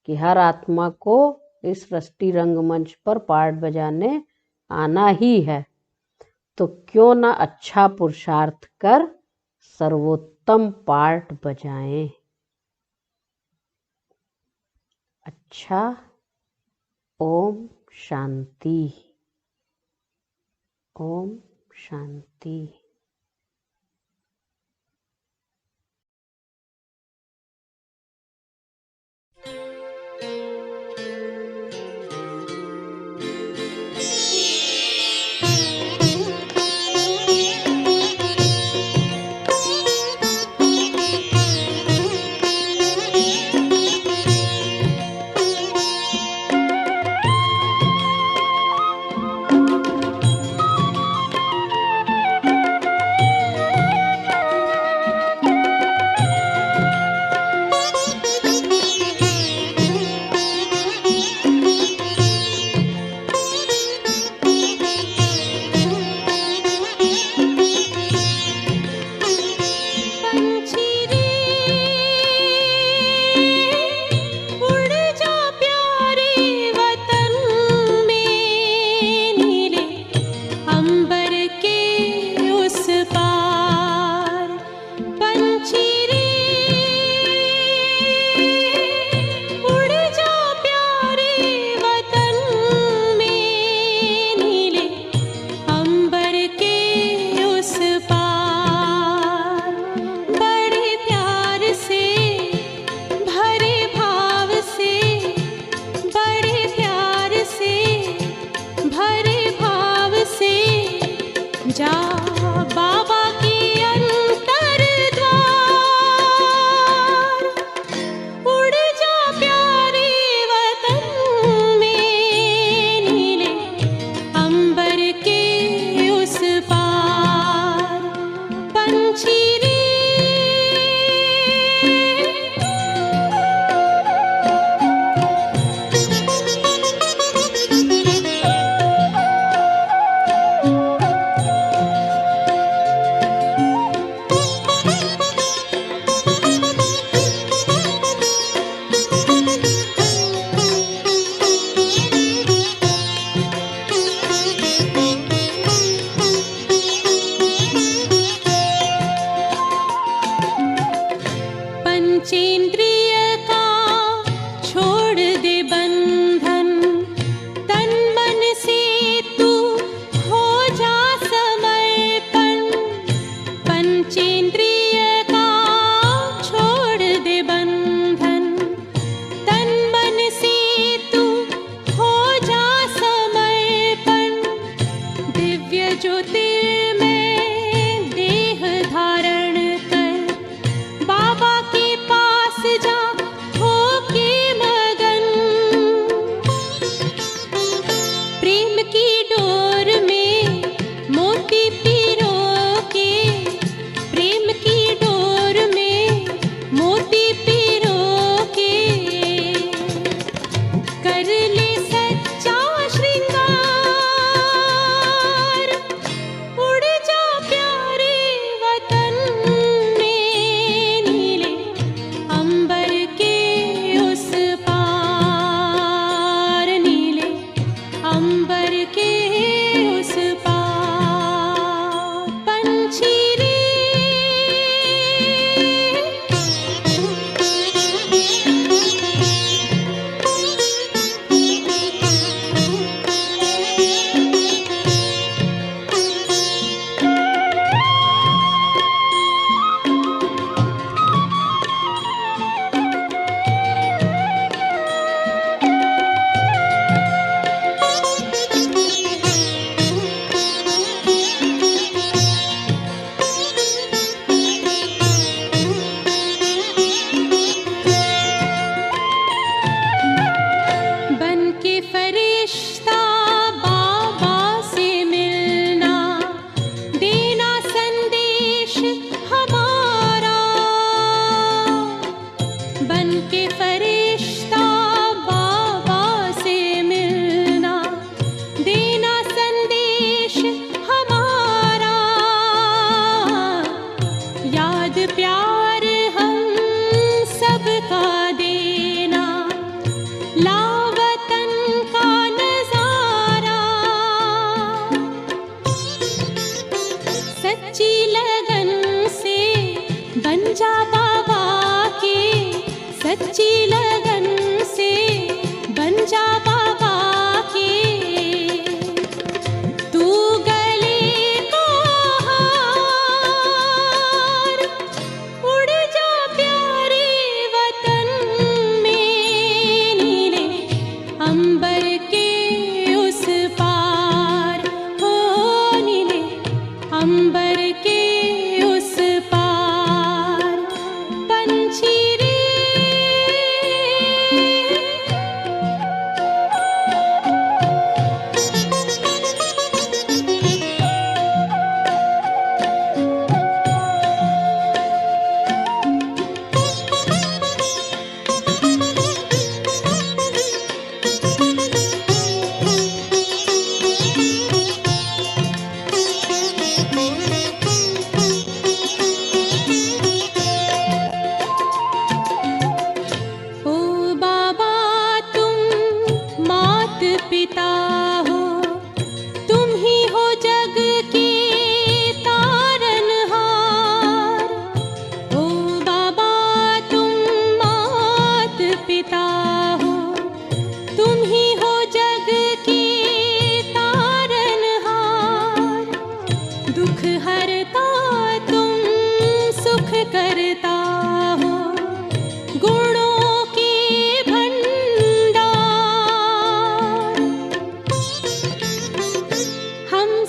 कि हर आत्मा को इस सृष्टि रंगमंच पर पार्ट बजाने आना ही है, तो क्यों ना अच्छा पुरुषार्थ कर सर्वोत्तम पार्ट बजाएं। अच्छा, ओम शांति। ओम शांति। जा बाबा के अंतर द्वार, उड़ जा प्यारे वतन में, नीले अंबर के उस पार। पंछी रे पंचेंद्रिय का छोड़ दे बंधन, तन मन से तू हो जा समर्पण। पंचेंद्रिय का छोड़ दे बंधन, तन मन से तू हो जा समर्पण। दिव्य ज्योतिर्मय देह धारण कर, बाबा के पास जा होके मगन। प्रेम की डोर में मोती पिरो के, प्रेम की डोर में मोती पिरो के, कर ले सच्चा श्रृंगार। उड़ जा प्यारे वतन में, नीले अंबर के उस पार, नीले अंबर के उस पार। पंछी रे बन के फरिश्ता बाबा से मिलना, देना संदेश हमारा। बन के फरिश्ता बाबा से मिलना, देना संदेश हमारा। याद प्यार हम सबका देना, लावतन का नजारा। सच्ची लगन से बन जा बाबा के, सच्ची लगन से बन जा बाबा के। तू गले को हार, उड़ जा प्यारे वतन में, नीले अंबर के उस पार। हो नीले अंबर के उस पार। पंछी रे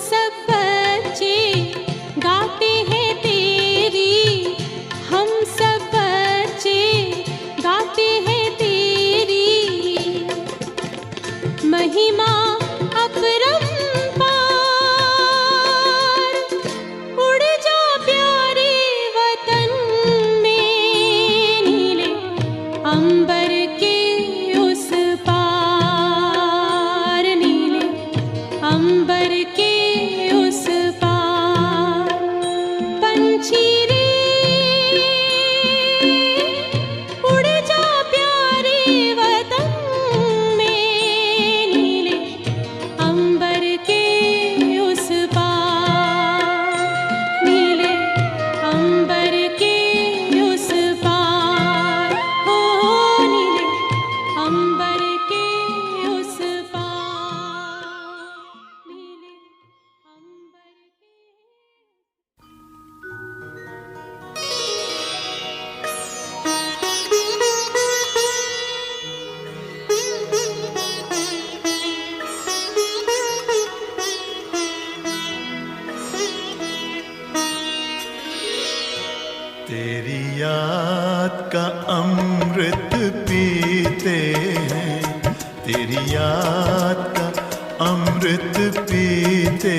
सब बच्चे तेरी याद का अमृत पीते हैं, तेरी याद का अमृत पीते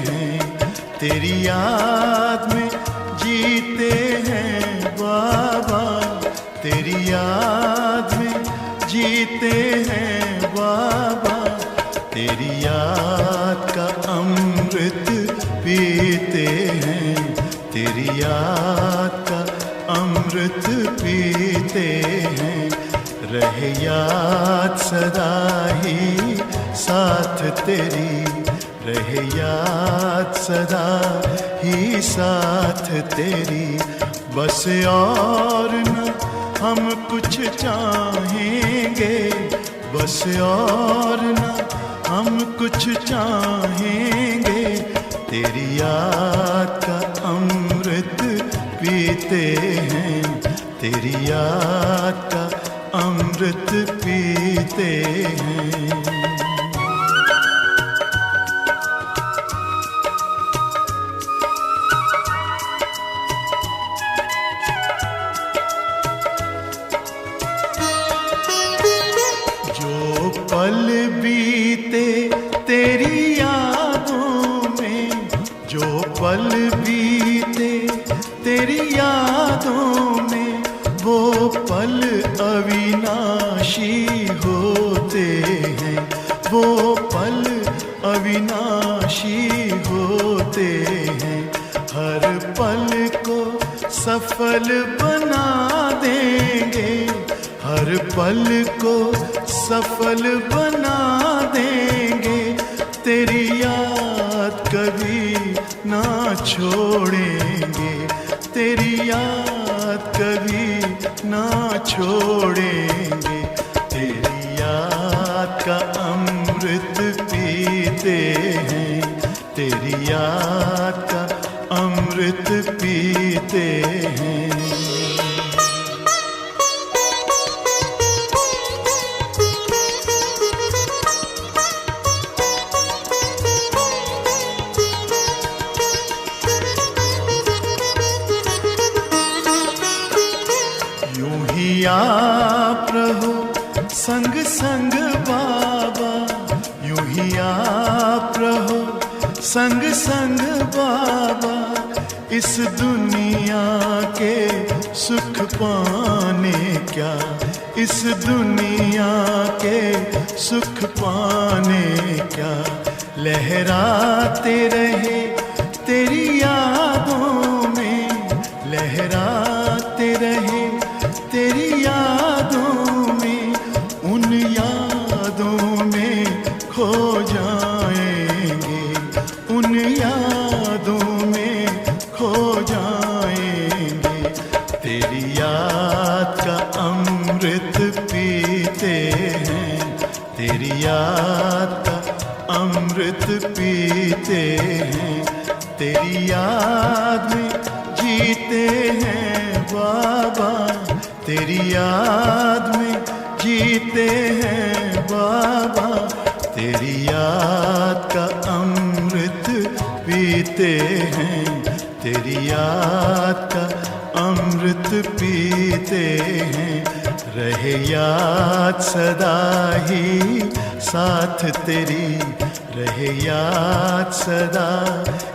हैं, तेरी याद में जीते हैं बाबा, तेरी याद में जीते हैं बाबा, तेरी याद का अमृत पीते हैं, तेरी याद का अमृत पीते हैं। रहे याद सदा ही साथ तेरी, रहे याद सदा ही साथ तेरी, बस और न हम कुछ चाहेंगे, बस और न हम कुछ चाहेंगे, तेरी याद का अमृत पीते हैं, तेरी याद का अमृत पीते हैं। जो पल बीते तेरी यादों में, जो पल बीते तेरी यादों में, वो पल अविनाशी होते हैं, वो पल अविनाशी होते हैं। हर पल को सफल बना देंगे, हर पल को सफल बना देंगे, तेरी याद कभी ना छोड़ेंगे, तेरी याद कभी ना छोड़ेंगे, तेरी याद का अमृत पीते हैं, तेरी याद का अमृत पीते हैं। आप रहो संग संग बाबा, यूं ही आप रहो संग संग बाबा, इस दुनिया के सुख पाने क्या, इस दुनिया के सुख पाने क्या, लहराते रहे तेरी यादों में, लहराते रहे तेरी यादों में, उन यादों में खो जाएंगे, उन यादों में खो जाएंगे, तेरी याद का अमृत पीते हैं, तेरी याद का अमृत पीते हैं, तेरी याद में जीते हैं बाबा, तेरी याद में जीते हैं बाबा, तेरी याद का अमृत पीते हैं, तेरी याद का अमृत पीते हैं। रहे याद सदा ही साथ तेरी, रहे याद सदा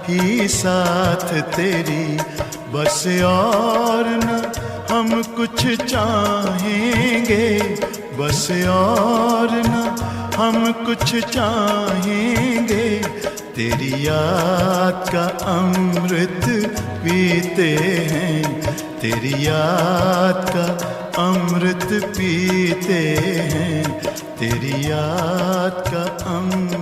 ही साथ तेरी, बस और न हम कुछ चाहेंगे, बस और न हम कुछ चाहेंगे, तेरी याद का अमृत पीते हैं, तेरी याद का अमृत पीते हैं, तेरी याद का अमृत